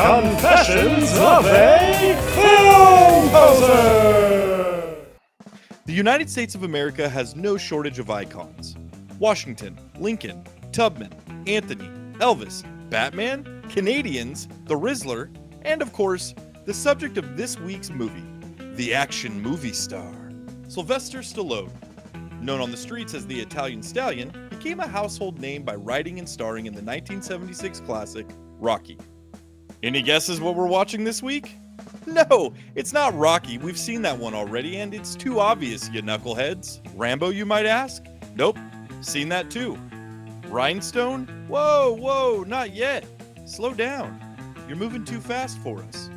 Confessions of a Film Poser! The United States of America has no shortage of icons. Washington, Lincoln, Tubman, Anthony, Elvis, Batman, Canadians, the Rizzler, and of course, the subject of this week's movie, the action movie star, Sylvester Stallone. Known on the streets as the Italian Stallion, became a household name by writing and starring in the 1976 classic, Rocky. Any guesses what we're watching this week? No, it's not Rocky. We've seen that one already, and it's too obvious, you knuckleheads. Rambo, you might ask? Nope, seen that too. Rhinestone? Whoa, not yet. Slow down. You're moving too fast for us.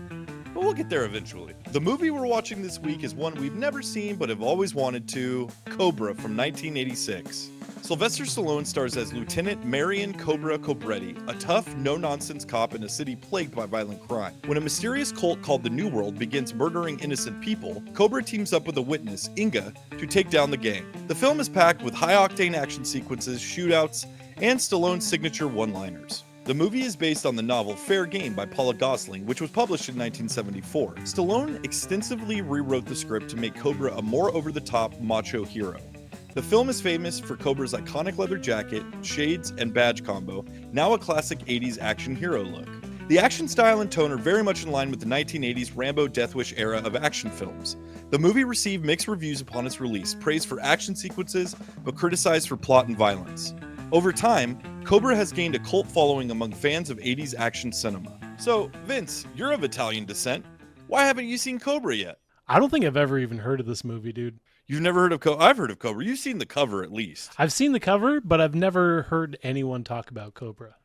But we'll get there eventually. The movie we're watching this week is one we've never seen but have always wanted to, Cobra from 1986. Sylvester Stallone stars as Lieutenant Marion Cobra Cobretti, a tough, no-nonsense cop in a city plagued by violent crime. When a mysterious cult called the New World begins murdering innocent people, Cobra teams up with a witness, Inga, to take down the gang. The film is packed with high-octane action sequences, shootouts, and Stallone's signature one-liners. The movie is based on the novel Fair Game by Paula Gosling, which was published in 1974. Stallone extensively rewrote the script to make Cobra a more over-the-top, macho hero. The film is famous for Cobra's iconic leather jacket, shades, and badge combo, now a classic 80s action hero look. The action style and tone are very much in line with the 1980s Rambo Death Wish era of action films. The movie received mixed reviews upon its release, praised for action sequences, but criticized for plot and violence. Over time, Cobra has gained a cult following among fans of 80s action cinema. So, Vince, you're of Italian descent. Why haven't you seen Cobra yet? I don't think I've ever even heard of this movie, dude. You've never heard of Cobra? I've heard of Cobra. You've seen the cover at least. I've seen the cover, but I've never heard anyone talk about Cobra.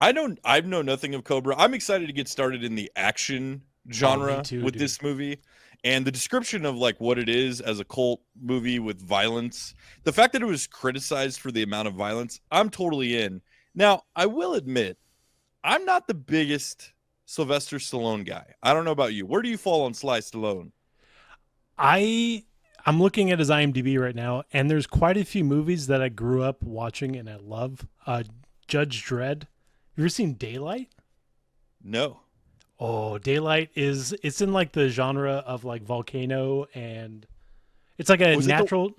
I know nothing of Cobra. I'm excited to get started in the action genre with this movie. And the description of like what it is as a cult movie with violence, the fact that it was criticized for the amount of violence, I'm totally in. Now, I will admit, I'm not the biggest Sylvester Stallone guy. I don't know about you. Where do you fall on Sly Stallone? I'm looking at his IMDb right now, and there's quite a few movies that I grew up watching and I love. Judge Dredd. You ever seen Daylight? No. Oh, Daylight it's in like the genre of like Volcano, and it's like a natural.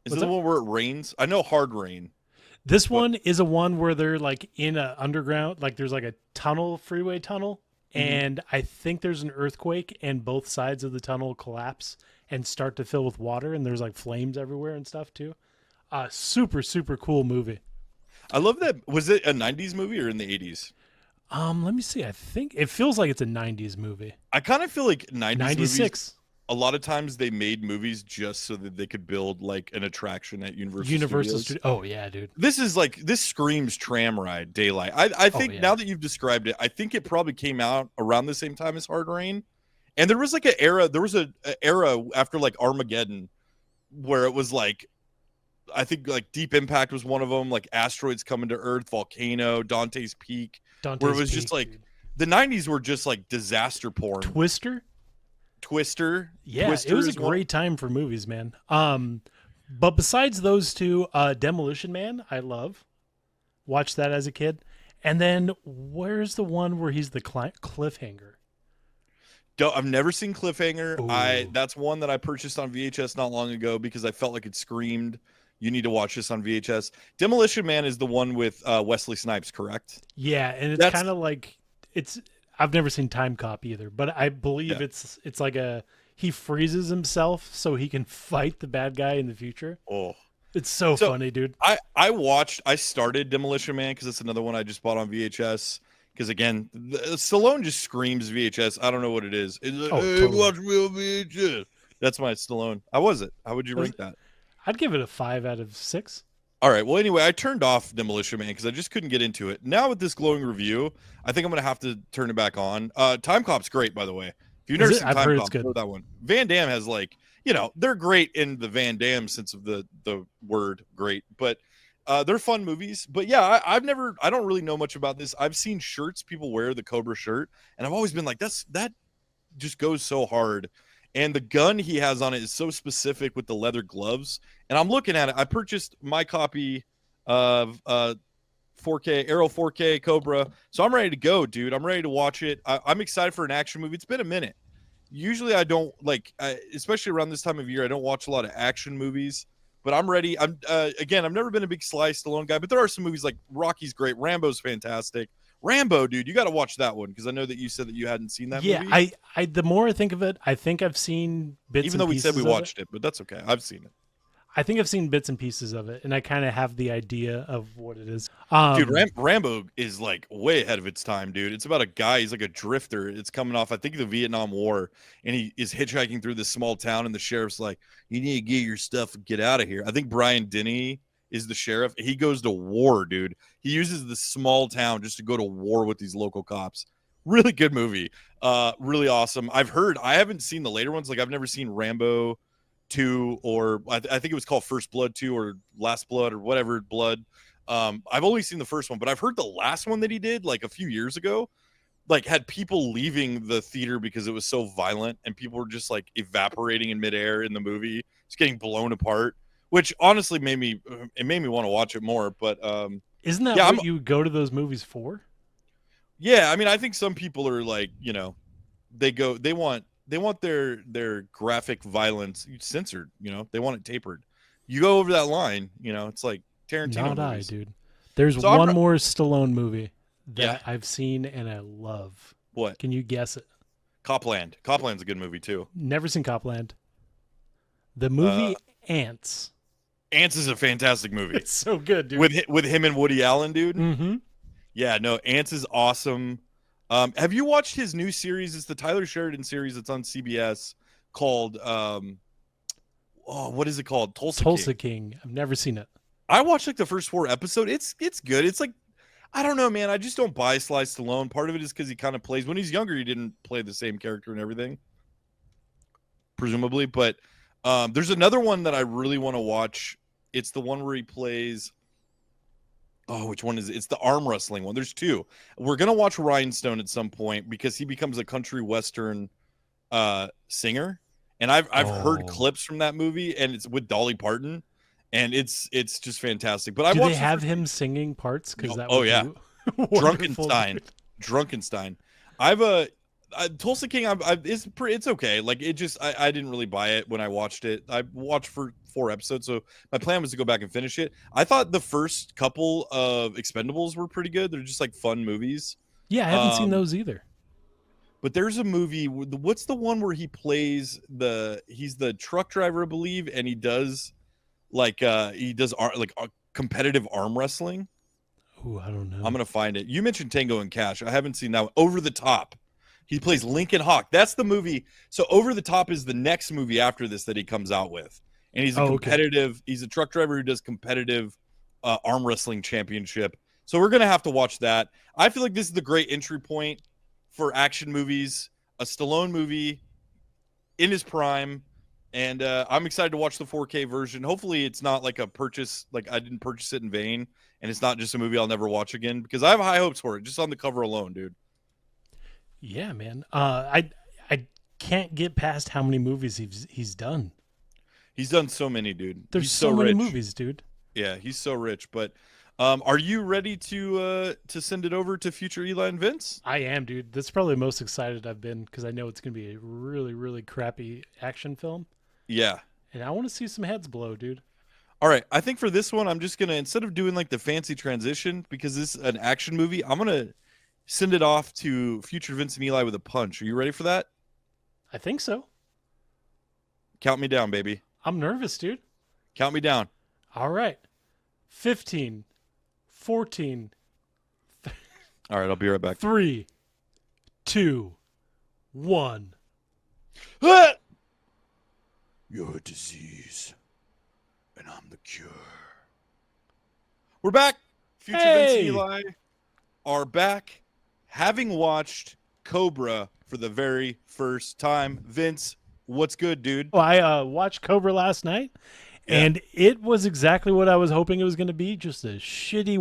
Is it the one where it rains? I know Hard Rain. This one is a one where they're like in a underground, like there's like a tunnel, freeway tunnel, and I think there's an earthquake, and both sides of the tunnel collapse and start to fill with water, and there's like flames everywhere and stuff too. Super, super cool movie. I love that. Was it a 90s movie or in the 80s? Let me see. I think it feels like it's a 90s movie. I kind of feel like 90s 96. movies, a lot of times they made movies just so that they could build like an attraction at Universal Studios. Oh yeah, dude. This screams tram ride, Daylight. I think now that you've described it, I think it probably came out around the same time as Hard Rain. And there was like an era after like Armageddon where it was like, I think like Deep Impact was one of them, like Asteroids Coming to Earth, Volcano, Dante's Peak, where it was just like, dude. The 90s were just like disaster porn. Twister. Yeah, Twister it was a great time for movies, man. But besides those two, Demolition Man, I love. Watched that as a kid. And then where's the one where he's the cliffhanger? I've never seen Cliffhanger. Ooh. That's one that I purchased on VHS not long ago because I felt like it screamed, you need to watch this on VHS. Demolition Man is the one with Wesley Snipes, correct? Yeah, and it's kind of like I've never seen Time Cop either, but I believe it's like he freezes himself so he can fight the bad guy in the future. Oh, it's so funny, dude. I started Demolition Man because it's another one I just bought on VHS. Because again, Stallone just screams VHS. I don't know what it is. It's like, totally. Watch me on VHS. That's my Stallone. How was it? How would you rank that? I'd give it a 5 out of 6. All right. Well, anyway, I turned off Demolition Man because I just couldn't get into it. Now with this glowing review, I think I'm going to have to turn it back on. Time Cop's great, by the way. If you've never seen Time Cop, know that one. Van Damme has like, they're great in the Van Damme sense of the word great, but they're fun movies. But yeah, I don't really know much about this. I've seen shirts people wear, the Cobra shirt, and I've always been like, that just goes so hard. And the gun he has on it is so specific with the leather gloves. And I'm looking at it. I purchased my copy of 4K Arrow 4K Cobra. So I'm ready to go, dude. I'm ready to watch it. I'm excited for an action movie. It's been a minute. Usually I don't like, especially around this time of year, I don't watch a lot of action movies. But I'm ready. Again, I've never been a big Sly Stallone guy, but there are some movies like Rocky's great, Rambo's fantastic. Rambo, dude, you got to watch that one because I know that you said that you hadn't seen that movie. Yeah, I the more I think of it, I think I've seen bits. Even and though we pieces said we of watched it, but that's okay. I've seen it. I think I've seen bits and pieces of it, and I kind of have the idea of what it is. Dude, Rambo is like way ahead of its time, dude. It's about a guy. He's like a drifter. It's coming off, I think, the Vietnam War, and he is hitchhiking through this small town, and the sheriff's like, "You need to get your stuff and get out of here." I think Brian Denny is the sheriff. He goes to war, dude. He uses this small town just to go to war with these local cops. Really good movie. Really awesome. I haven't seen the later ones. Like, I've never seen Rambo 2, or I think it was called First Blood 2 or Last Blood or whatever blood. I've only seen the first one, but I've heard the last one that he did like a few years ago, like, had people leaving the theater because it was so violent and people were just like evaporating in midair in the movie. It's getting blown apart, which honestly made me want to watch it more. But isn't that what you go to those movies for? Yeah, I mean, I think some people are like, they want their graphic violence censored, they want it tapered. You go over that line, it's like Tarantino movies. Dude. There's one more Stallone movie that I've seen and I love. What? Can you guess it? Copland. Copland's a good movie too. Never seen Copland. The movie Ants. Ants is a fantastic movie. It's so good, dude. With him and Woody Allen, dude. Mm-hmm. Yeah, no, Ants is awesome. Have you watched his new series? It's the Tyler Sheridan series that's on CBS called what is it called? Tulsa King. I've never seen it. I watched like the first 4 episodes. It's good. It's like, I don't know, man. I just don't buy Sly Stallone. Part of it is because he kind of plays, when he's younger, he didn't play the same character and everything, presumably. But there's another one that I really want to watch. It's the one where he plays. Oh, which one is it? It's the arm wrestling one. There's 2. We're gonna watch Rhinestone at some point because he becomes a country western singer, and I've heard clips from that movie, and it's with Dolly Parton, and it's just fantastic. But do they have him singing parts? Because Drunkenstein. I've Tulsa King. It's okay. Like, it just I didn't really buy it when I watched it. I watched for 4 episodes, so my plan was to go back and finish it. I thought the first couple of Expendables were pretty good. They're just like fun movies. Yeah, I haven't seen those either. But there's a movie. What's the one where he plays he's the truck driver, I believe, and he does competitive arm wrestling. Oh, I don't know. I'm gonna find it. You mentioned Tango and Cash. I haven't seen that one. Over the Top. He plays Lincoln Hawk. That's the movie. So Over the Top is the next movie after this that he comes out with. And he's he's a truck driver who does competitive arm wrestling championship. So we're going to have to watch that. I feel like this is the great entry point for action movies, a Stallone movie in his prime. And I'm excited to watch the 4K version. Hopefully it's not like a purchase, like I didn't purchase it in vain. And it's not just a movie I'll never watch again, because I have high hopes for it, just on the cover alone, dude. Yeah, man. I can't get past how many movies he's done. He's done so many, dude. There's so many movies, dude. Yeah, he's so rich. But are you ready to send it over to future Eli and Vince? I am, dude. That's probably the most excited I've been, because I know it's going to be a really, really crappy action film. Yeah. And I want to see some heads blow, dude. All right. I think for this one, I'm just going to, instead of doing like the fancy transition, because this is an action movie, I'm going to send it off to future Vince and Eli with a punch. Are you ready for that? I think so. Count me down, baby. I'm nervous, dude. Count me down. All right. 15, 14. All right, I'll be right back. 3, 2, 1. You're a disease, and I'm the cure. We're back. Future Vince and Eli are back, having watched Cobra for the very first time. Vince, what's good, dude? Well, I watched Cobra last night, and it was exactly what I was hoping it was going to be. Just a shitty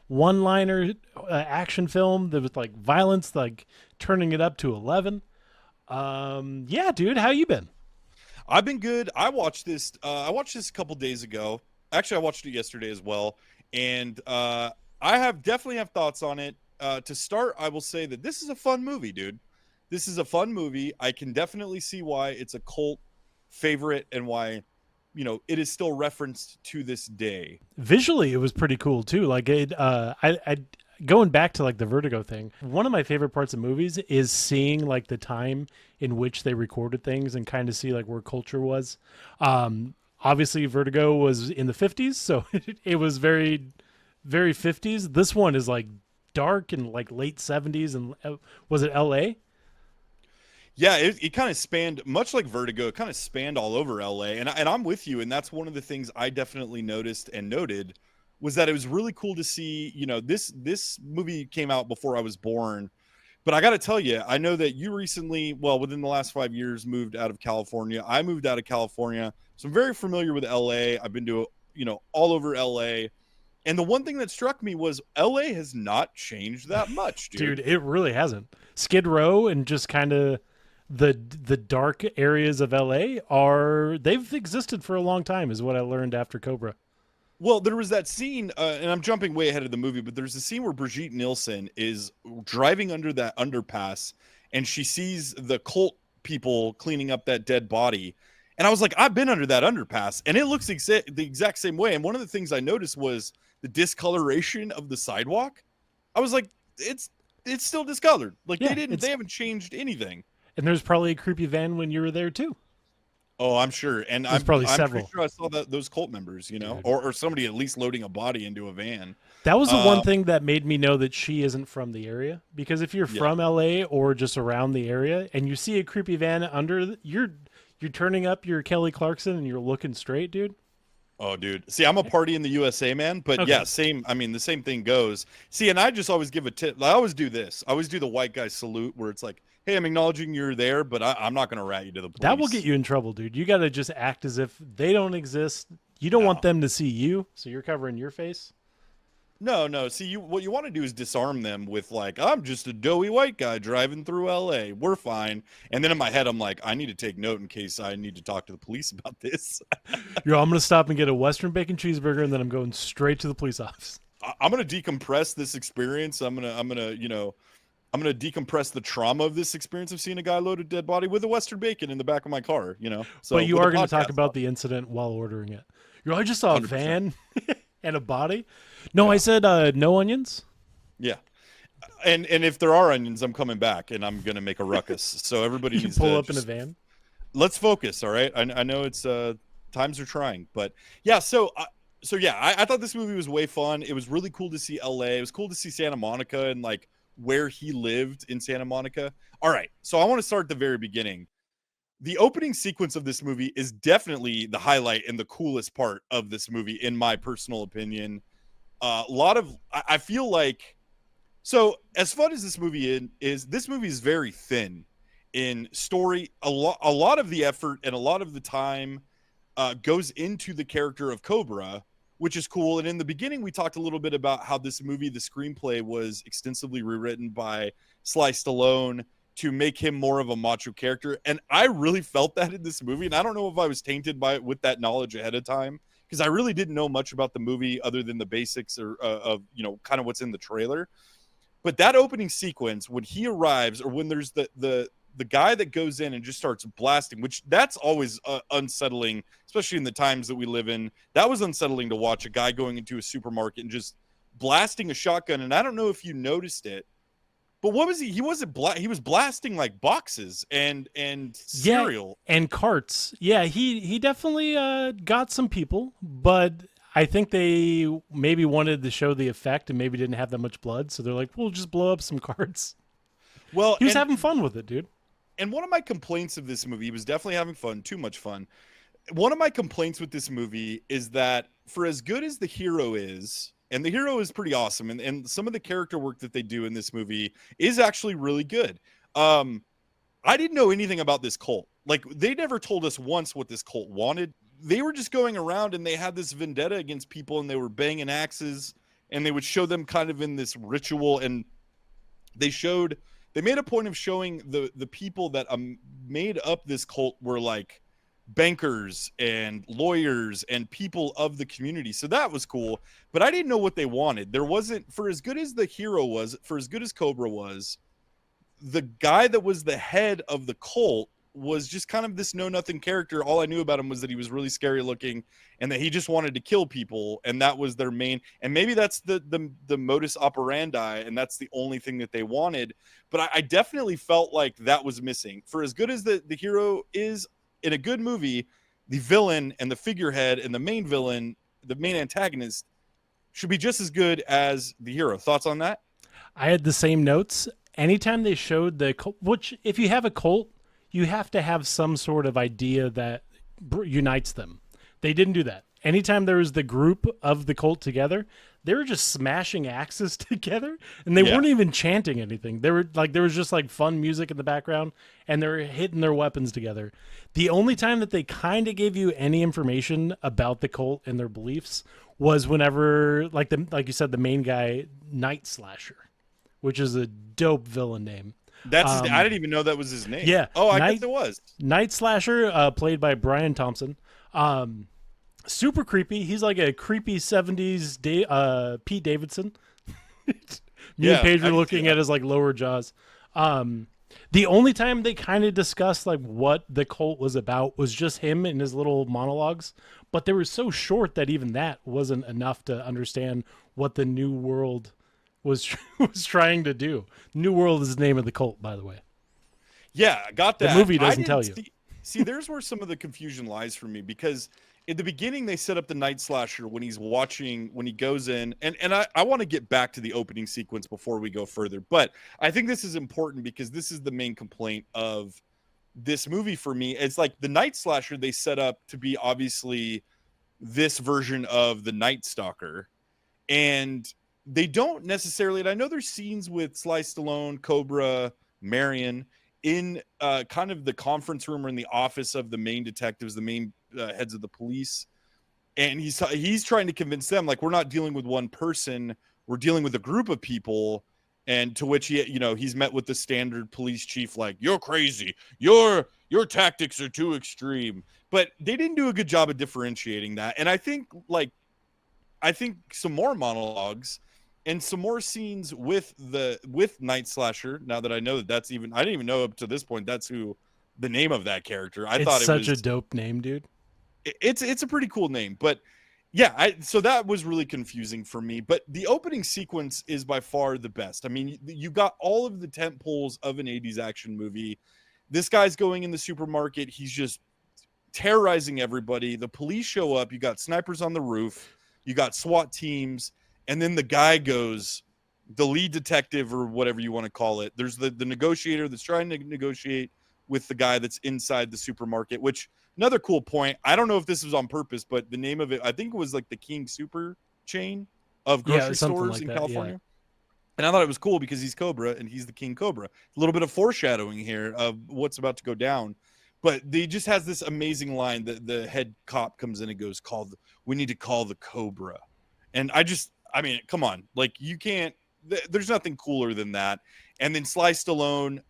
one-liner action film that was like violence, like turning it up to 11. Yeah, dude, how you been? I've been good. I watched this a couple days ago. Actually, I watched it yesterday as well, and I have definitely have thoughts on it. To start, I will say that this is a fun movie, dude. This is a fun movie. I can definitely see why it's a cult favorite and why, it is still referenced to this day. Visually, it was pretty cool too. Like I going back to like the Vertigo thing. One of my favorite parts of movies is seeing like the time in which they recorded things and kind of see like where culture was. Obviously, Vertigo was in the 50s, so it was very, very 50s. This one is like dark and like late 70s, and was it L.A.? Yeah, it kind of spanned, much like Vertigo, it kind of spanned all over LA. And I'm with you. And that's one of the things I definitely noticed and noted was that it was really cool to see, this movie came out before I was born. But I got to tell you, I know that you recently, well, within the last 5 years, moved out of California. I moved out of California. So I'm very familiar with LA. I've been to, all over LA. And the one thing that struck me was LA has not changed that much, dude. Dude, it really hasn't. Skid Row and just kind of the dark areas of LA they've existed for a long time, is what I learned after Cobra. Well, there was that scene, and I'm jumping way ahead of the movie, but there's a scene where Brigitte Nielsen is driving under that underpass, and she sees the cult people cleaning up that dead body. And I was like, I've been under that underpass, and it looks the exact same way. And one of the things I noticed was the discoloration of the sidewalk. I was like, it's still discolored. Like Yeah, they haven't changed anything. And there's probably a creepy van when you were there too. Oh, I'm sure. And There's probably I'm several. pretty sure I saw those cult members, or somebody at least loading a body into a van. That was the one thing that made me know that she isn't from the area. Because if you're from LA or just around the area and you see a creepy van under, you're turning up your Kelly Clarkson and you're looking straight, dude. Oh, dude. See, I'm a party in the USA, man. But Okay. yeah, same. I mean, the same thing goes. See, and I just always give a tip. I always do this. I always do the white guy salute where it's like, hey, I'm acknowledging you're there, but I'm not going to rat you to the police. That will get you in trouble, dude. You got to just act as if they don't exist. You don't want them to see you, so you're covering your face. No. See, what you want to do is disarm them with like, I'm just a doughy white guy driving through LA. We're fine. And then in my head, I'm like, I need to take note in case I need to talk to the police about this. I'm going to stop and get a Western bacon cheeseburger, and then I'm going straight to the police office. I'm going to decompress this experience. I'm going to decompress the trauma of this experience of seeing a guy load a dead body with a Western bacon in the back of my car, So, but you are going to talk about the incident while ordering it. I just saw a 100%. Van and a body. No, yeah. I said no onions. Yeah. And if there are onions, I'm coming back and I'm going to make a ruckus. So everybody needs to pull up in a van. Let's focus. All right. I know it's times are trying, but yeah. So yeah, I thought this movie was way fun. It was really cool to see LA. It was cool to see Santa Monica and like where he lived in Santa Monica. All right. So I want to start at the very beginning. The opening sequence of this movie is definitely the highlight and the coolest part of this movie, in my personal opinion. I feel like, so as fun as this movie is, this movie is very thin in story. A lot of the effort and a lot of the time goes into the character of Cobra, which is cool. And in the beginning, we talked a little bit about how this movie, the screenplay, was extensively rewritten by Sly Stallone to make him more of a macho character. And I really felt that in this movie. And I don't know if I was tainted by it with that knowledge ahead of time, because I really didn't know much about the movie other than the basics of kind of what's in the trailer. But that opening sequence, when he arrives, or when there's the guy that goes in and just starts blasting, which that's always unsettling, especially in the times that we live in. That was unsettling to watch, a guy going into a supermarket and just blasting a shotgun. And I don't know if you noticed it, but what was he? He was blasting like boxes and cereal and carts. Yeah, he definitely got some people, but I think they maybe wanted to show the effect and maybe didn't have that much blood, so they're like, we'll just blow up some carts. Well, he was having fun with it, dude. And one of my complaints of this movie, he was definitely having fun, too much fun. One of my complaints with this movie is that for as good as the hero is, and the hero is pretty awesome, and some of the character work that they do in this movie is actually really good. I didn't know anything about this cult. Like, they never told us once what this cult wanted. They were just going around and they had this vendetta against people, and they were banging axes, and they would show them kind of in this ritual, and they made a point of showing the people that made up this cult were like bankers and lawyers and people of the community. So that was cool, but I didn't know what they wanted. There wasn't, for as good as the hero was, for as good as Cobra was, the guy that was the head of the cult was just kind of this know nothing character. All I knew about him was that he was really scary looking and that he just wanted to kill people, and that was their main, and maybe that's the modus operandi, and that's the only thing that they wanted. But I definitely felt like that was missing. For as good as the hero is in a good movie, the villain and the figurehead and the main villain, the main antagonist, should be just as good as the hero. Thoughts on that? I had the same notes. Anytime they showed the cult, which if you have a cult, you have to have some sort of idea that unites them. They didn't do that. Anytime there was the group of the cult together, they were just smashing axes together, and they weren't even chanting anything. They were like, there was just like fun music in the background, and they were hitting their weapons together. The only time that they kind of gave you any information about the cult and their beliefs was whenever, like you said, the main guy, Night Slasher, which is a dope villain name. That's I didn't even know that was his name. Yeah. Oh, I guess it was. Night Slasher, played by Brian Thompson. Super creepy. He's like a creepy 70s Pete Davidson. Me and Paige were looking at his like lower jaws. The only time they kind of discussed like what the cult was about was just him and his little monologues, but they were so short that even that wasn't enough to understand what the New World was trying to do. New World is the name of the cult, by the way. Yeah, I got that. The movie doesn't tell you. See, there's where some of the confusion lies for me, because in the beginning they set up the Night Slasher when he's watching, when he goes in, and I want to get back to the opening sequence before we go further, but I think this is important because this is the main complaint of this movie for me. It's like the Night Slasher they set up to be obviously this version of the Night Stalker, and they don't necessarily, and I know there's scenes with Sly Stallone, Cobra, Marion in kind of the conference room or in the office of the main detectives, the main heads of the police, and he's trying to convince them, like, we're not dealing with one person, we're dealing with a group of people. And to which he's met with the standard police chief, like, you're crazy, your tactics are too extreme. But they didn't do a good job of differentiating that. And I think some more monologues and some more scenes with Night Slasher. Now that I know that's I didn't even know up to this point that's who the name of that character. I thought it was such a dope name, dude. It's a pretty cool name, but yeah, so that was really confusing for me. But the opening sequence is by far the best. I mean, you got all of the tent poles of an 80s action movie. This guy's going in the supermarket. He's just terrorizing everybody. The police show up. You got snipers on the roof. You got SWAT teams. And then the guy goes, the lead detective or whatever you want to call it. There's the negotiator that's trying to negotiate with the guy that's inside the supermarket, which another cool point. I don't know if this was on purpose, but the name of it, I think it was like the King Super chain of grocery stores like in California. Yeah. And I thought it was cool because he's Cobra and he's the King Cobra. A little bit of foreshadowing here of what's about to go down. But he just has this amazing line that the head cop comes in and goes, we need to call the Cobra. And I mean, come on, like, you can't, there's nothing cooler than that. And then Sly Stallone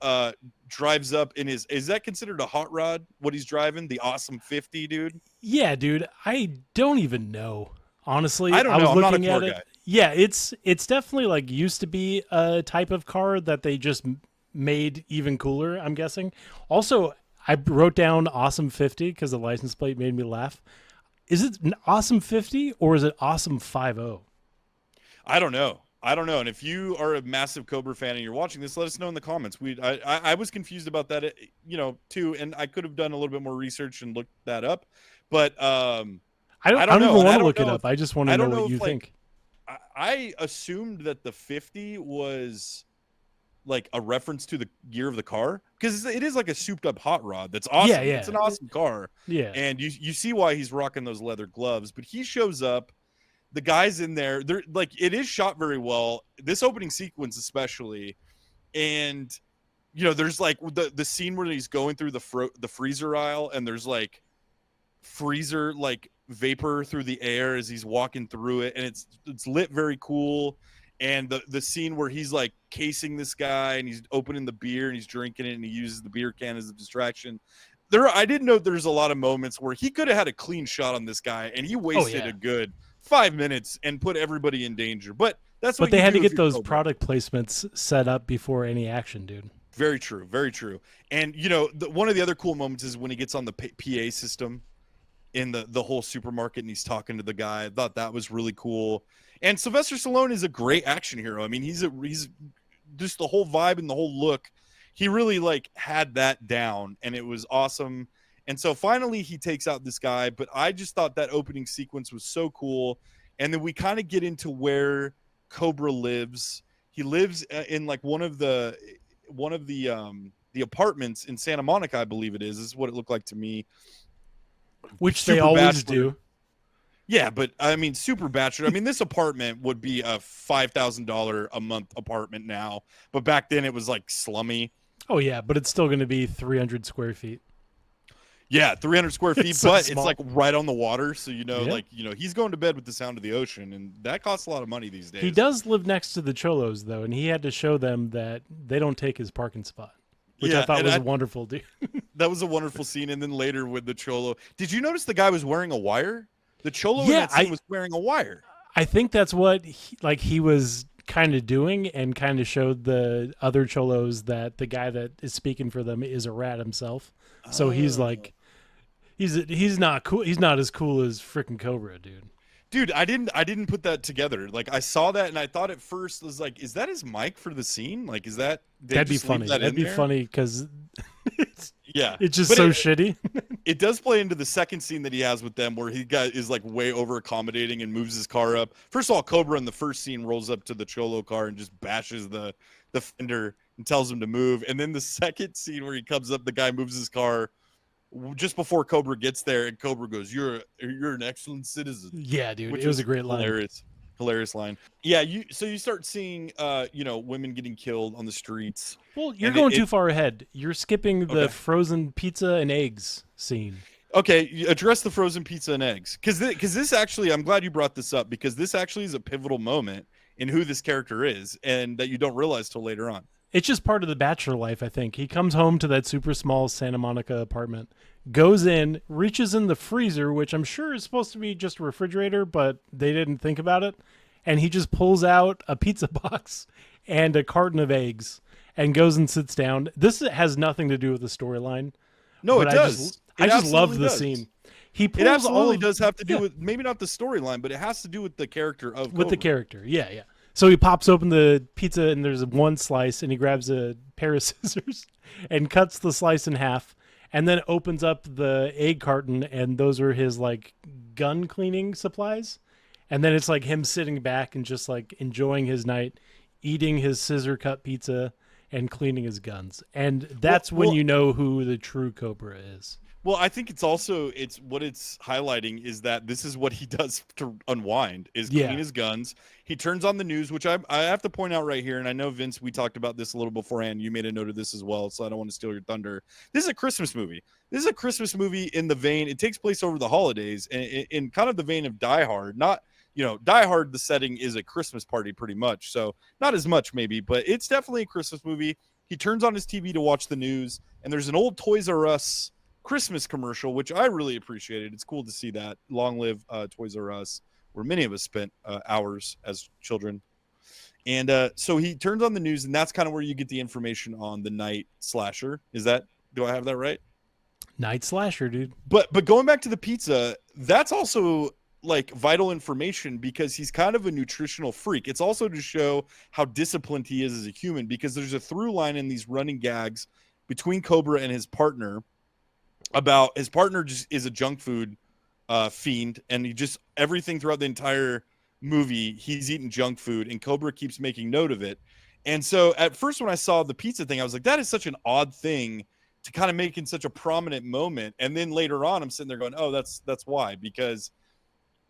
drives up in is that considered a hot rod, what he's driving? The Awesome 50, dude? Yeah, dude. I don't even know. Honestly, I don't know. Was looking I'm not a car at guy. It. Yeah, it's definitely like used to be a type of car that they just made even cooler, I'm guessing. Also, I wrote down Awesome 50 because the license plate made me laugh. Is it an Awesome 50 or is it Awesome 50? I don't know. And if you are a massive Cobra fan and you're watching this, let us know in the comments. I was confused about that, too, and I could have done a little bit more research and looked that up. But I don't even want to look it up. I just want to know what you think. I assumed that the 50 was like a reference to the gear of the car, because it is like a souped up hot rod. That's awesome. Yeah. It's an awesome car. Yeah. And you see why he's rocking those leather gloves, but he shows up. The guys in there, they're like, it is shot very well. This opening sequence, especially. And, there's like the scene where he's going through the freezer aisle, and there's like freezer, like vapor through the air as he's walking through it. And it's lit very cool. And the scene where he's like casing this guy and he's opening the beer and he's drinking it and he uses the beer can as a distraction. I didn't know there's a lot of moments where he could have had a clean shot on this guy, and he wasted a good 5 minutes and put everybody in danger. But that's what they you had do to if get you're those Cobra. product placements set up before any action, dude. Very true, very true. And you know, one of the other cool moments is when he gets on the PA system in the whole supermarket and he's talking to the guy. I thought that was really cool. And Sylvester Stallone is a great action hero. I mean, he's just the whole vibe and the whole look. He really like had that down, and it was awesome. And so finally he takes out this guy, but I just thought that opening sequence was so cool. And then we kind of get into where Cobra lives. He lives in like one of the apartments in Santa Monica, I believe it is. This is what it looked like to me. Which Super they always bachelor. do. Yeah, but I mean, super bachelor. I mean, this apartment would be a $5,000 a month apartment now, but back then it was like slummy. Oh yeah, but it's still going to be 300 square feet. Yeah, 300 square feet, So but small. it's like right on the water, so Yeah. he's going to bed with the sound of the ocean, and that costs a lot of money these days. He does live next to the Cholos though, and he had to show them that they don't take his parking spot, which I thought was wonderful, dude. That was a wonderful scene. And then later with the Cholo, did you notice the guy was wearing a wire? The Cholo in that scene was wearing a wire. I think that's what he was kind of doing, and kind of showed the other Cholos that the guy that is speaking for them is a rat himself. So he's like, he's not cool. He's not as cool as freaking Cobra, dude. Dude, I didn't put that together. Like I saw that and I thought at first, I was like, is that his mic for the scene? Like, is that that'd be funny? That'd be funny because it's just but so shitty. It does play into the second scene that he has with them, where is like way over accommodating and moves his car up. First of all, Cobra in the first scene rolls up to the Cholo car and just bashes the fender and tells him to move. And then the second scene where he comes up, the guy moves his car just before Cobra gets there, and Cobra goes, "You're an excellent citizen." Yeah, dude, it was a great line. Hilarious line. Yeah, you start seeing women getting killed on the streets. Well, you're going too far ahead. You're skipping the frozen pizza and eggs scene. Okay, address the frozen pizza and eggs, because this actually, I'm glad you brought this up, because this actually is a pivotal moment in who this character is, and that you don't realize till later on. It's just part of the bachelor life, I think. He comes home to that super small Santa Monica apartment, goes in, reaches in the freezer, which I'm sure is supposed to be just a refrigerator, but they didn't think about it, and he just pulls out a pizza box and a carton of eggs and goes and sits down. This has nothing to do with the storyline. No, it does. I just love the scene. It absolutely does have to do with, maybe not the storyline, but it has to do with the character of Cobra. With the character, yeah. So he pops open the pizza and there's one slice, and he grabs a pair of scissors and cuts the slice in half, and then opens up the egg carton, and those are his like gun cleaning supplies. And then it's like him sitting back and just like enjoying his night, eating his scissor cut pizza and cleaning his guns. And that's when you know who the true Cobra is. Well, I think it's what it's highlighting is that this is what he does to unwind, is clean his guns. He turns on the news, which I have to point out right here. And I know, Vince, we talked about this a little beforehand. You made a note of this as well, so I don't want to steal your thunder. This is a Christmas movie. This is a Christmas movie in the vein. It takes place over the holidays, and in kind of the vein of Die Hard. Not, Die Hard, the setting is a Christmas party pretty much. So not as much maybe, but it's definitely a Christmas movie. He turns on his TV to watch the news, and there's an old Toys R Us Christmas commercial, which I really appreciated. It's cool to see that. Long live Toys R Us, where many of us spent hours as children. And so he turns on the news, and that's kind of where you get the information on the night slasher. Do I have that right? Night slasher, dude. But going back to the pizza, that's also like vital information, because he's kind of a nutritional freak. It's also to show how disciplined he is as a human, because there's a through line in these running gags between Cobra and his partner, about his partner just is a junk food fiend, and he just, everything throughout the entire movie, he's eating junk food, and Cobra keeps making note of it. And so at first when I saw the pizza thing, I was like, that is such an odd thing to kind of make in such a prominent moment. And then later on, I'm sitting there going, oh, that's why, because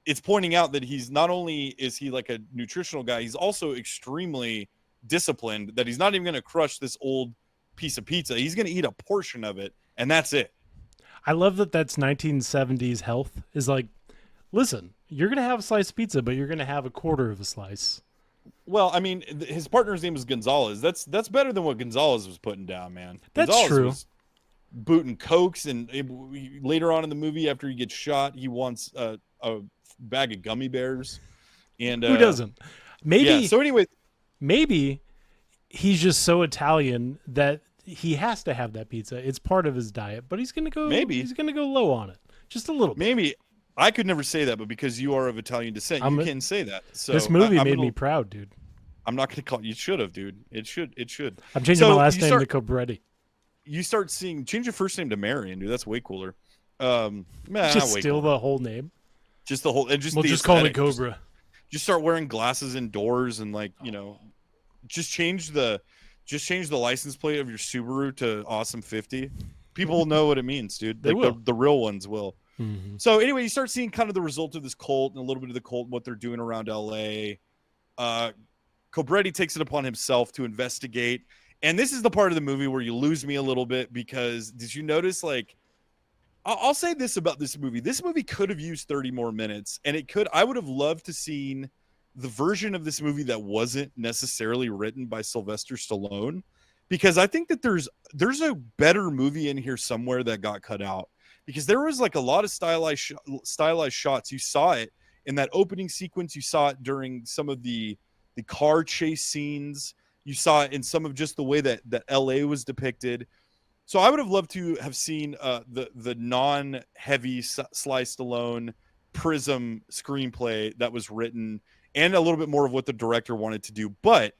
it's pointing out that he's not only is he like a nutritional guy, he's also extremely disciplined, that he's not even going to crush this old piece of pizza. He's going to eat a portion of it, and that's it. I love that that's 1970s health, is like, listen, you're going to have a slice of pizza, but you're going to have a quarter of a slice. Well, I mean, his partner's name is Gonzalez. That's better than what Gonzalez was putting down, man. That's Gonzalez true. booting cokes, and later on in the movie, after he gets shot, he wants a bag of gummy bears, and Who doesn't? yeah. Maybe So anyway, maybe he's just so Italian that he has to have that pizza. It's part of his diet, but maybe he's gonna go low on it. Just a little bit. maybe I could never say that, but because you are of Italian descent, you can say that. This So movie made me proud, dude. I'm not gonna call you. Should have, dude. It should. I'm changing my last name to Cobretti. You start seeing change your first name to Marion, dude. That's way cooler. Just steal the whole name. Just the whole, and just just call me Cobra. Just start wearing glasses indoors, and just change the license plate of your Subaru to Awesome 50. People will know what it means, dude. They will. The real ones will. Mm-hmm. So anyway, you start seeing kind of the result of this cult and a little bit of the cult, what they're doing around LA. Cobretti takes it upon himself to investigate. And this is the part of the movie where you lose me a little bit, because did you notice, like, I'll say this about this movie. This movie could have used 30 more minutes, and I would have loved to seen the version of this movie that wasn't necessarily written by Sylvester Stallone, because I think that there's a better movie in here somewhere that got cut out, because there was like a lot of stylized shots. You saw it in that opening sequence. You saw it during some of the car chase scenes. You saw it in some of just the way that LA was depicted. So I would have loved to have seen the non-heavy Sly Stallone Prism screenplay that was written, and a little bit more of what the director wanted to do. But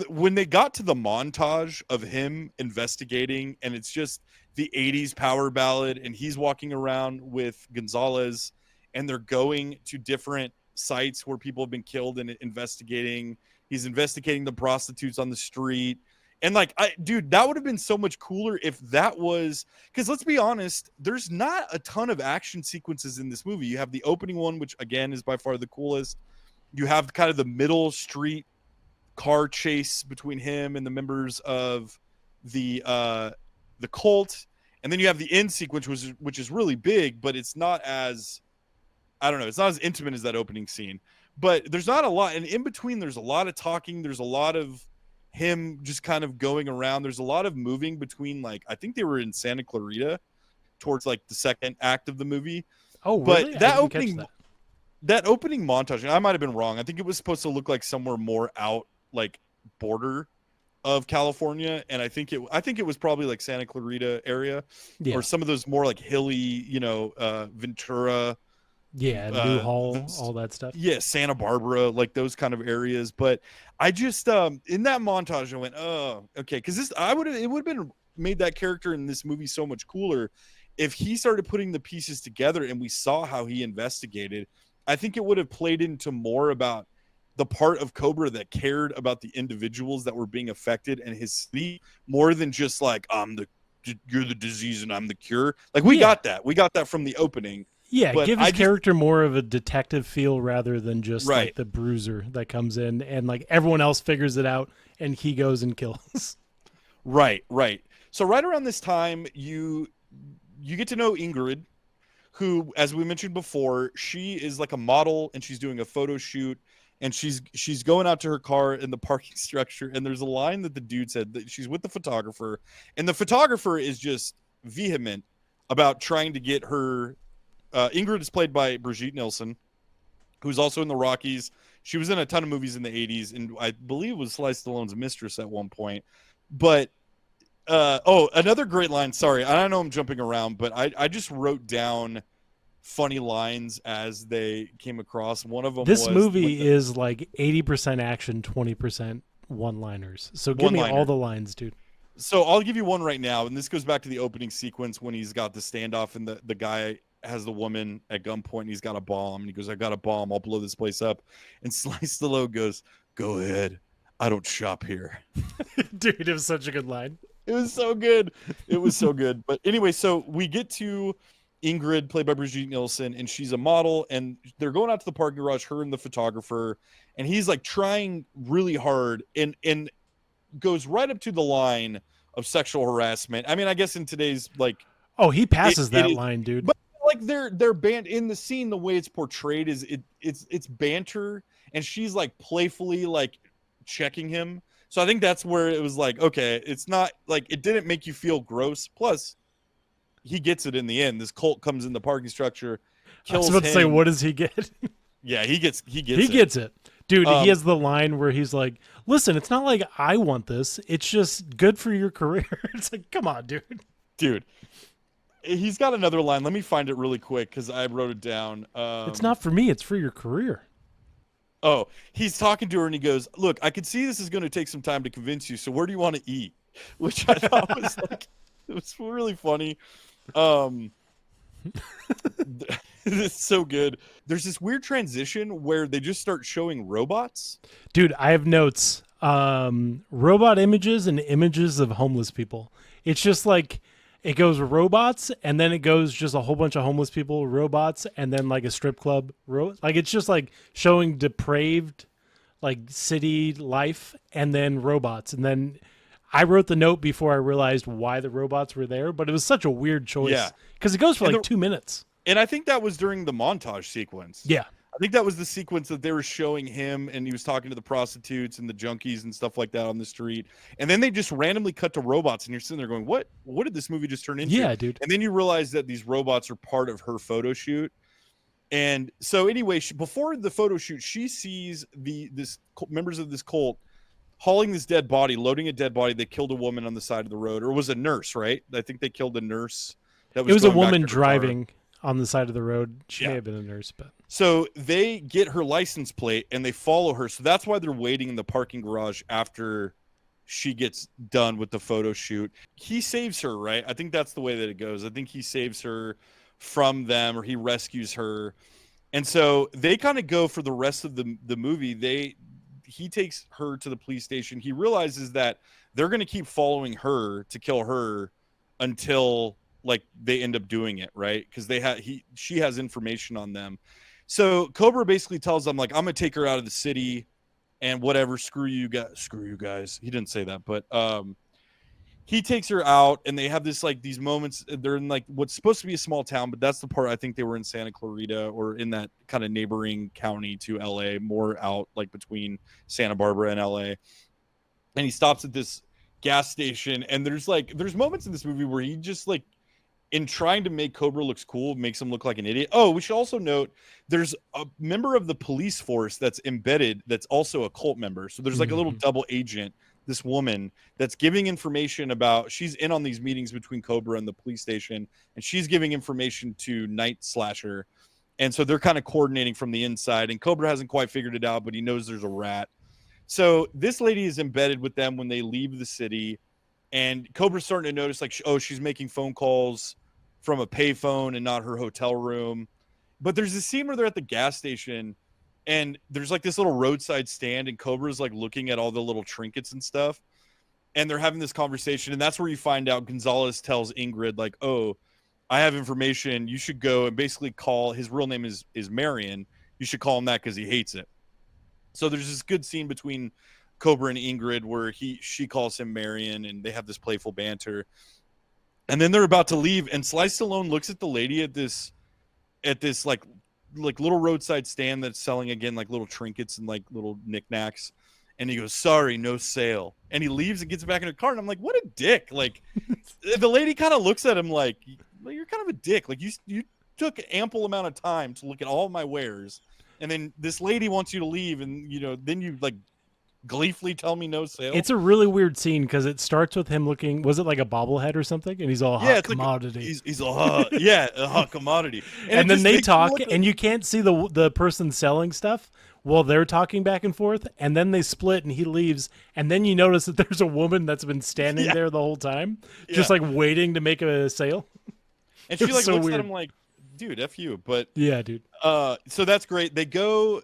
when they got to the montage of him investigating, and it's just the 80s power ballad, and he's walking around with Gonzalez, and they're going to different sites where people have been killed and investigating. He's investigating the prostitutes on the street. And dude, that would have been so much cooler if that was, because let's be honest, there's not a ton of action sequences in this movie. You have the opening one, which again is by far the coolest. You have kind of the middle street car chase between him and the members of the cult. And then you have the end sequence, which is really big, but it's not as, I don't know, it's not as intimate as that opening scene. But there's not a lot, and in between there's a lot of talking, there's a lot of him just kind of going around, there's a lot of moving between, like, I think they were in Santa Clarita towards like the second act of the movie. Oh, really? But that opening montage, and I might have been wrong, I think it was supposed to look like somewhere more out, like, border of California, and I think it was probably like Santa Clarita area, or some of those more like hilly, Ventura, Newhall, all that stuff. Yeah, Santa Barbara, like those kind of areas. But I just in that montage, I went, oh, okay, because it would have been made that character in this movie so much cooler if he started putting the pieces together and we saw how he investigated. I think it would have played into more about the part of Cobra that cared about the individuals that were being affected and his city, more than just like, you're the disease and I'm the cure. Like we got that from the opening. Yeah, but give his character more of a detective feel rather than just like the bruiser that comes in and like everyone else figures it out and he goes and kills. Right. So right around this time, you get to know Ingrid, who, as we mentioned before, she is like a model and she's doing a photo shoot, and she's going out to her car in the parking structure, and there's a line that the dude said that she's with the photographer, and the photographer is just vehement about trying to get her. Ingrid is played by Brigitte Nielsen, who's also in the Rockies. She was in a ton of movies in the 80s, and I believe was Sly Stallone's mistress at one point. But, another great line. Sorry, I know I'm jumping around, but I just wrote down funny lines as they came across. One of them this movie is like 80% action, 20% one-liners. So give me all the lines, dude. So I'll give you one right now, and this goes back to the opening sequence when he's got the standoff and the guy has the woman at gunpoint and he's got a bomb, and he goes, I got a bomb, I'll blow this place up. And Sly Stallone goes, go ahead, I don't shop here. Dude, it was such a good line. It was so good. But anyway, so we get to Ingrid, played by Brigitte Nielsen, and she's a model, and they're going out to the parking garage, her and the photographer, and he's like trying really hard and goes right up to the line of sexual harassment. I mean, I guess in today's like, he passes that line, dude. But like they're banned in the scene. The way it's portrayed is it's banter, and she's like playfully like checking him. So I think that's where it was like, okay, it's not like it didn't make you feel gross. Plus, he gets it in the end. This cult comes in the parking structure, I was kills about to say, him. what does he get? Yeah, he gets He it. gets it. Dude, he Um, has the line where he's like, listen, it's not like I want this. It's just good for your career. It's like, come on, dude. dude, he's got another line. Let me find it really quick because I wrote it down. It's not for me. It's for your career. Oh, he's talking to her and he goes, "Look, I can see this is going to take some time to convince you. So where do you want to eat?" Which I thought was like, it was really funny. It's so good. There's this weird transition where they just start showing robots. Dude, I have notes. Robot images and images of homeless people. It's just like it goes robots and then it goes just a whole bunch of homeless people, robots, and then like a strip club. Like it's just like showing depraved like city life and then robots. And then I wrote the note before I realized why the robots were there, but it was such a weird choice. Yeah. Because it goes for like 2 minutes. And I think that was during the montage sequence. Yeah. I think that was the sequence that they were showing him and he was talking to the prostitutes and the junkies and stuff like that on the street. And then they just randomly cut to robots and you're sitting there going, what did this movie just turn into? Yeah, dude. And then you realize that these robots are part of her photo shoot. And so anyway, before the photo shoot, she sees this members of this cult hauling this dead body, loading a dead body. They killed a woman on the side of the road, or it was a nurse, right? I think they killed a nurse. It was a woman driving on the side of the road. She may have been a nurse, but so they get her license plate and they follow her. So that's why they're waiting in the parking garage after she gets done with the photo shoot. He saves her, right? I think that's the way that it goes. I think he saves her from them, or he rescues her. And so they kind of go for the rest of the movie. He takes her to the police station. He realizes that they're going to keep following her to kill her until like they end up doing it, right? Because she has information on them. So Cobra basically tells them like, I'm gonna take her out of the city and whatever, screw you guys. He didn't say that, but he takes her out and they have this like these moments. They're in like what's supposed to be a small town, but that's the part I think they were in Santa Clarita or in that kind of neighboring county to LA, more out like between Santa Barbara and LA. And he stops at this gas station and there's moments in this movie where he just like, in trying to make Cobra looks cool, makes him look like an idiot. Oh, we should also note there's a member of the police force that's embedded that's also a cult member. So there's like a little double agent, this woman that's giving information about, she's in on these meetings between Cobra and the police station, and she's giving information to Night Slasher. And so they're kind of coordinating from the inside, and Cobra hasn't quite figured it out, but he knows there's a rat. So this lady is embedded with them when they leave the city, and Cobra's starting to notice like, oh, she's making phone calls from a payphone and not her hotel room. But there's this scene where they're at the gas station and there's like this little roadside stand and Cobra's like looking at all the little trinkets and stuff. And they're having this conversation. And that's where you find out Gonzalez tells Ingrid like, oh, I have information. You should go and basically call, his real name is Marion. You should call him that because he hates it. So there's this good scene between Cobra and Ingrid where she calls him Marion and they have this playful banter. And then they're about to leave, and Sly Stallone looks at the lady at this like little roadside stand that's selling again like little trinkets and like little knickknacks, and he goes, "Sorry, no sale." And he leaves and gets back in the car, and I'm like, "What a dick!" Like, the lady kind of looks at him like, "You're kind of a dick. Like you took ample amount of time to look at all of my wares, and then this lady wants you to leave, and then you like." Gleefully tell me no sale. It's a really weird scene because it starts with him looking, was it like a bobblehead or something? And he's all hot commodity. Like he's all hot, a hot commodity. And then they talk, and you can't see the person selling stuff while they're talking back and forth. And then they split, and he leaves. And then you notice that there's a woman that's been standing there the whole time, just like waiting to make a sale. And she like looks at him like, dude, F you. But yeah, dude. So that's great. They go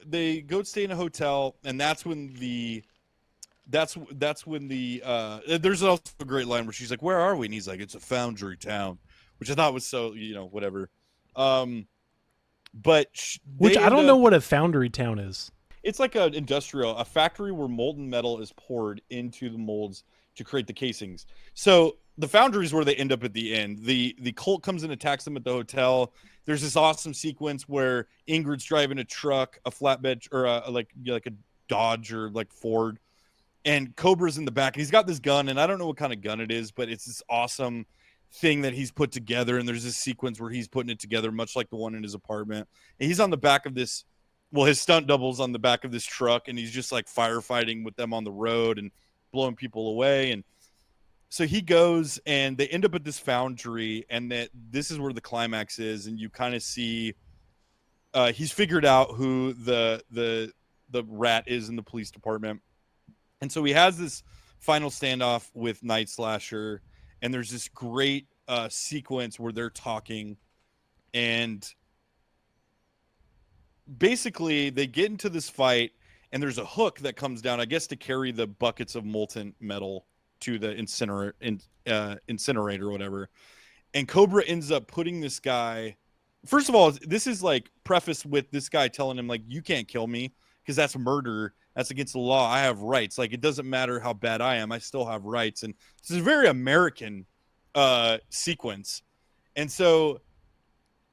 stay in a hotel, and that's when there's also a great line where she's like, "Where are we?" And he's like, "It's a foundry town," which I thought was so whatever. But which I don't know what a foundry town is. It's like a factory where molten metal is poured into the molds to create the casings. So the foundry is where they end up at the end. The cult comes and attacks them at the hotel. There's this awesome sequence where Ingrid's driving a truck, a flatbed, or like a Dodge or like Ford, and Cobra's in the back. He's got this gun, and I don't know what kind of gun it is, but it's this awesome thing that he's put together. And there's this sequence where he's putting it together, much like the one in his apartment. And he's on the back of this. Well, his stunt double's on the back of this truck, and he's just like firefighting with them on the road and blowing people away. And so he goes, and they end up at this foundry, and that this is where the climax is. And you kind of see he's figured out who the rat is in the police department. And so he has this final standoff with Night Slasher, and there's this great sequence where they're talking, and basically they get into this fight, and there's a hook that comes down, I guess, to carry the buckets of molten metal to the incinerator or whatever. And Cobra ends up putting this guy. First of all, this is like prefaced with this guy telling him, like, you can't kill me because that's murder. That's against the law. I have rights. Like, it doesn't matter how bad I am. I still have rights. And this is a very American sequence. And so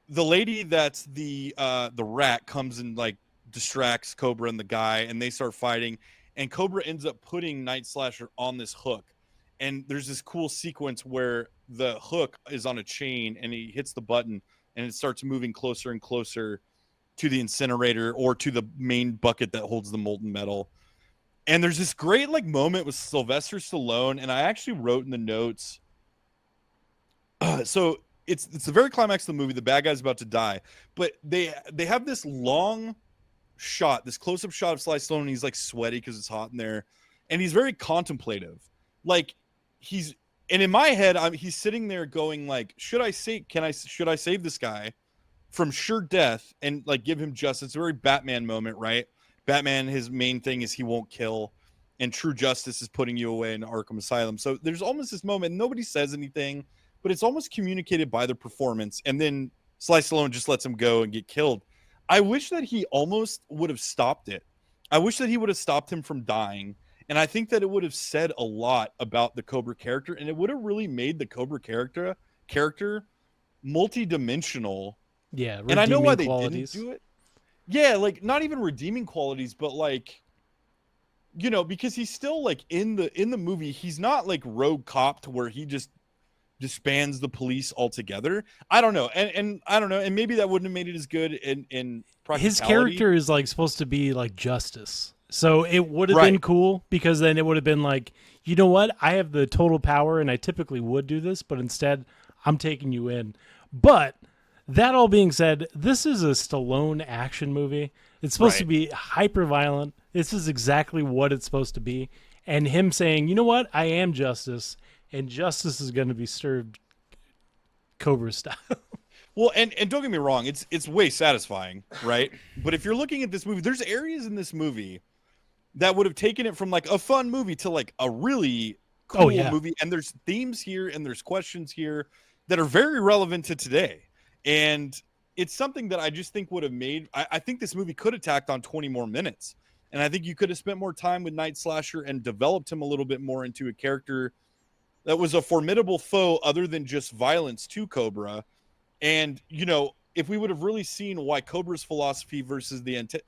the lady that's the rat comes and like distracts Cobra and the guy, and they start fighting. And Cobra ends up putting Night Slasher on this hook. And there's this cool sequence where the hook is on a chain, and he hits the button, and it starts moving closer and closer to the incinerator or to the main bucket that holds the molten metal. And there's this great like moment with Sylvester Stallone, and I actually wrote in the notes. So it's the very climax of the movie. The bad guy's about to die, but they have this long shot, this close-up shot of Sly Stallone, and he's like sweaty because it's hot in there, and he's very contemplative. Like and in my head, he's sitting there going like, should I save this guy from sure death and like give him justice? It's a very Batman moment, right? Batman, his main thing is he won't kill, and true justice is putting you away in Arkham Asylum. So there's almost this moment, nobody says anything, but it's almost communicated by the performance, and then Sly Stallone just lets him go and get killed. I wish that he almost would have stopped it. I wish that he would have stopped him from dying. And I think that it would have said a lot about the Cobra character, and it would have really made the Cobra character multi-dimensional. Yeah, and I know why they qualities. didn't do it. Yeah, like not even redeeming qualities, but like, you know, because he's still like in the movie, he's not like rogue cop to where he just disbands the police altogether. I don't know, and I don't know, and maybe that wouldn't have made it as good in practicality. His character is like supposed to be like justice. So it would have been cool, because then it would have been like, you know what? I have the total power, and I typically would do this, but instead I'm taking you in. But that all being said, this is a Stallone action movie. It's supposed to be hyper violent. This is exactly what it's supposed to be. And him saying, you know what? I am justice, and justice is going to be served Cobra style. Well, and don't get me wrong, it's way satisfying, right? But if you're looking at this movie, there's areas in this movie that would have taken it from like a fun movie to like a really cool movie. And there's themes here and there's questions here that are very relevant to today. And it's something that I just think would have made, I think this movie could have tacked on 20 more minutes. And I think you could have spent more time with Night Slasher and developed him a little bit more into a character that was a formidable foe other than just violence to Cobra. And, you know, if we would have really seen why Cobra's philosophy versus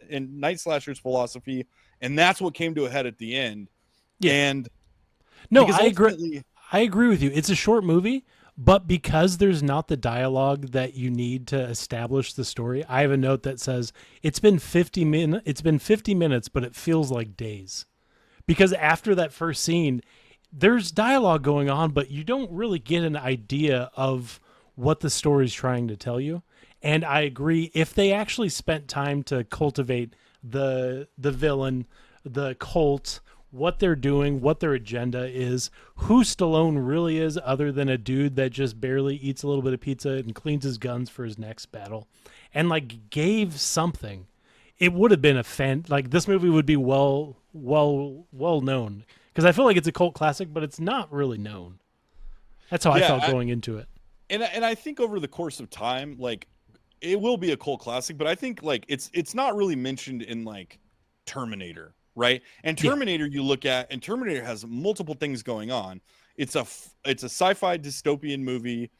and Night Slasher's philosophy, and that's what came to a head at the end. Yeah. And no, I agree. I agree with you. It's a short movie, but because there's not the dialogue that you need to establish the story, I have a note that says it's been 50 minutes. It's been 50 minutes, but it feels like days, because after that first scene, there's dialogue going on, but you don't really get an idea of what the story's trying to tell you. And I agree, if they actually spent time to cultivate the villain, the cult, what they're doing, what their agenda is, who Stallone really is, other than a dude that just barely eats a little bit of pizza and cleans his guns for his next battle, and like gave something, it would have been this movie would be well known, because I feel like it's a cult classic, but it's not really known. That's how I felt going into it. And I think over the course of time, like, it will be a cult classic, but I think like it's not really mentioned in like Terminator, right? And Terminator, you look at, and Terminator has multiple things going on. It's a sci-fi dystopian movie.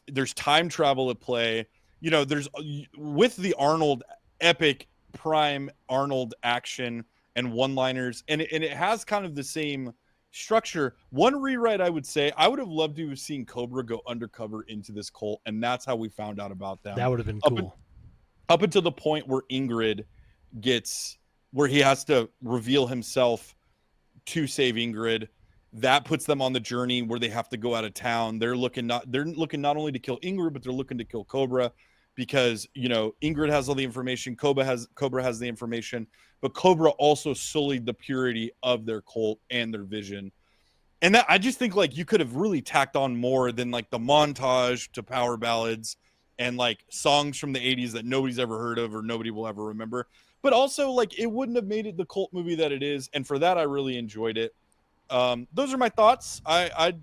There's time travel at play. You know, there's with the Arnold epic prime Arnold action and one-liners, and it has kind of the same structure. One rewrite I would say, I would have loved to have seen Cobra go undercover into this cult, and that's how we found out about them. That would have been cool. Up until the point where where he has to reveal himself to save Ingrid. That puts them on the journey where they have to go out of town. They're looking not only to kill Ingrid, but they're looking to kill Cobra, because Ingrid has all the information, Cobra has the information, but Cobra also sullied the purity of their cult and their vision. And that, I just think like you could have really tacked on more than like the montage to power ballads and like songs from the 80s that nobody's ever heard of or nobody will ever remember. But also like it wouldn't have made it the cult movie that it is. And for that, I really enjoyed it. Those are my thoughts. I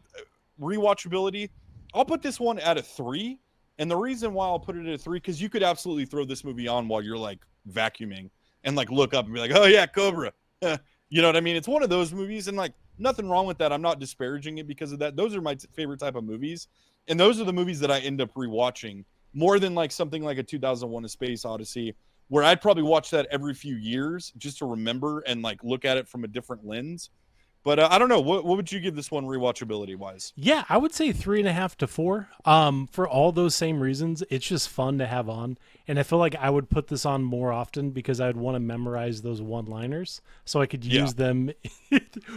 rewatchability. I'll put this one at a 3. And the reason why I'll put it at a 3, because you could absolutely throw this movie on while you're like vacuuming and like look up and be like, oh yeah, Cobra. You know what I mean? It's one of those movies, and like nothing wrong with that. I'm not disparaging it because of that. Those are my favorite type of movies. And those are the movies that I end up rewatching more than like something like a 2001: A Space Odyssey, where I'd probably watch that every few years just to remember and like look at it from a different lens. But I don't know. What would you give this one rewatchability wise? Yeah, I would say 3.5 to 4. For all those same reasons, it's just fun to have on, and I feel like I would put this on more often because I'd want to memorize those one-liners so I could use them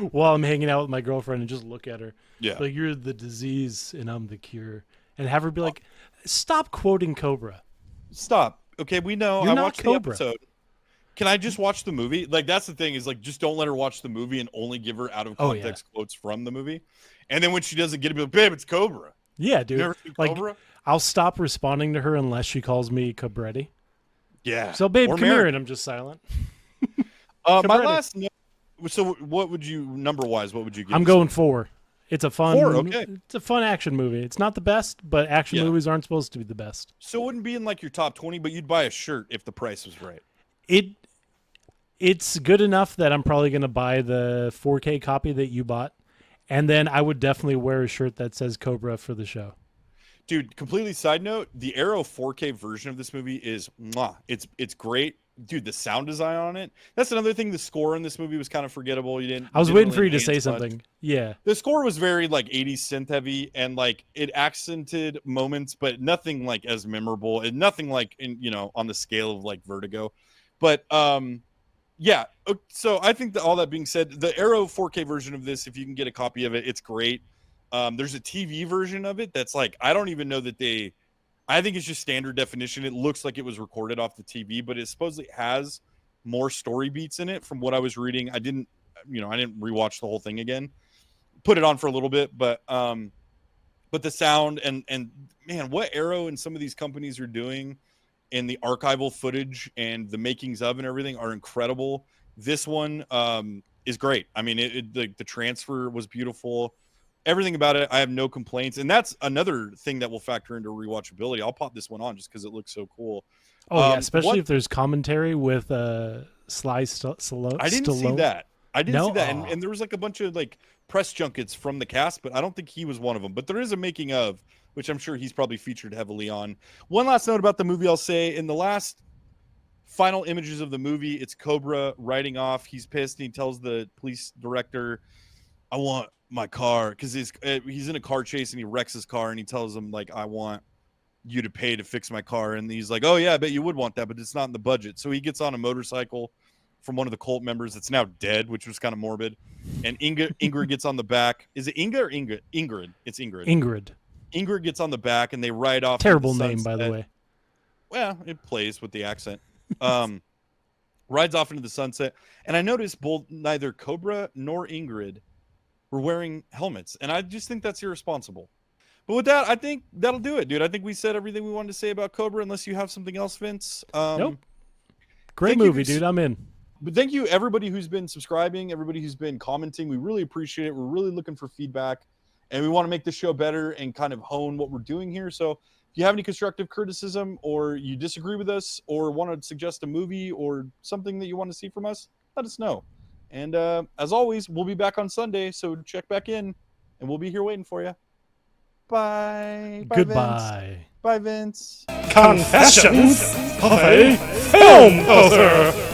while I'm hanging out with my girlfriend and just look at her. Yeah, like, you're the disease and I'm the cure, and have her be like, "Stop quoting Cobra. Stop." Okay, we know. You're I not watched Cobra. the episode. Can I just watch the movie? Like, that's the thing, is like, just don't let her watch the movie and only give her out of context quotes from the movie. And then when she doesn't get it, be like, babe, it's Cobra. Yeah, dude. You ever seen Cobra? I'll stop responding to her unless she calls me Cabretti. Yeah. So, babe, Or come here, and I'm just silent. My last note. So, what would you, number-wise, what would you give? I'm going 4. It's a fun. 4, okay. It's a fun action movie. It's not the best, but action movies aren't supposed to be the best. So it wouldn't be in like your top 20, but you'd buy a shirt if the price was right. It's good enough that I'm probably going to buy the 4K copy that you bought, and then I would definitely wear a shirt that says Cobra for the show. Dude, completely side note, the Arrow 4K version of this movie is mwah. It's great. Dude, the sound design on it. That's another thing. The score in this movie was kind of forgettable. I was waiting for you to say something. Yeah. The score was very like 80s synth heavy, and like it accented moments, but nothing like as memorable, and nothing like on the scale of like Vertigo. But yeah. So I think that all that being said, the Arrow 4K version of this, if you can get a copy of it, it's great. There's a TV version of it that's like, I don't even know that I think it's just standard definition. It looks like it was recorded off the TV, but it supposedly has more story beats in it from what I was reading. I didn't rewatch the whole thing again. Put it on for a little bit, but the sound and man, what Arrow and some of these companies are doing in the archival footage and the makings of and everything are incredible. This one is great. I mean, the transfer was beautiful. Everything about it, I have no complaints. And that's another thing that will factor into rewatchability. I'll pop this one on just because it looks so cool. Oh, yeah, especially if there's commentary with Sly Stallone. I didn't see that. Oh. And there was like a bunch of like press junkets from the cast, but I don't think he was one of them. But there is a making of, which I'm sure he's probably featured heavily on. One last note about the movie I'll say. In the last final images of the movie, it's Cobra riding off. He's pissed and he tells the police director, I want my car, because he's in a car chase and he wrecks his car, and he tells him like, I want you to pay to fix my car. And he's like, oh yeah, I bet you would want that, but it's not in the budget. So he gets on a motorcycle from one of the cult members that's now dead, which was kind of morbid. And Ingrid gets on the back. Is it Inga or Ingrid? Ingrid. It's Ingrid. Ingrid gets on the back and they ride off. Terrible name, by the way. Well, it plays with the accent. Rides off into the sunset. And I noticed neither Cobra nor Ingrid were wearing helmets. And I just think that's irresponsible. But with that, I think that'll do it, dude. I think we said everything we wanted to say about Cobra, unless you have something else, Vince. Nope. Great movie, dude. I'm in. But thank you, everybody who's been subscribing, everybody who's been commenting. We really appreciate it. We're really looking for feedback. And we want to make the show better and kind of hone what we're doing here. So if you have any constructive criticism, or you disagree with us, or want to suggest a movie or something that you want to see from us, let us know. And as always, we'll be back on Sunday, so check back in, and we'll be here waiting for you. Bye. Goodbye. Vince. Bye, Vince. Confessions of a Film Author.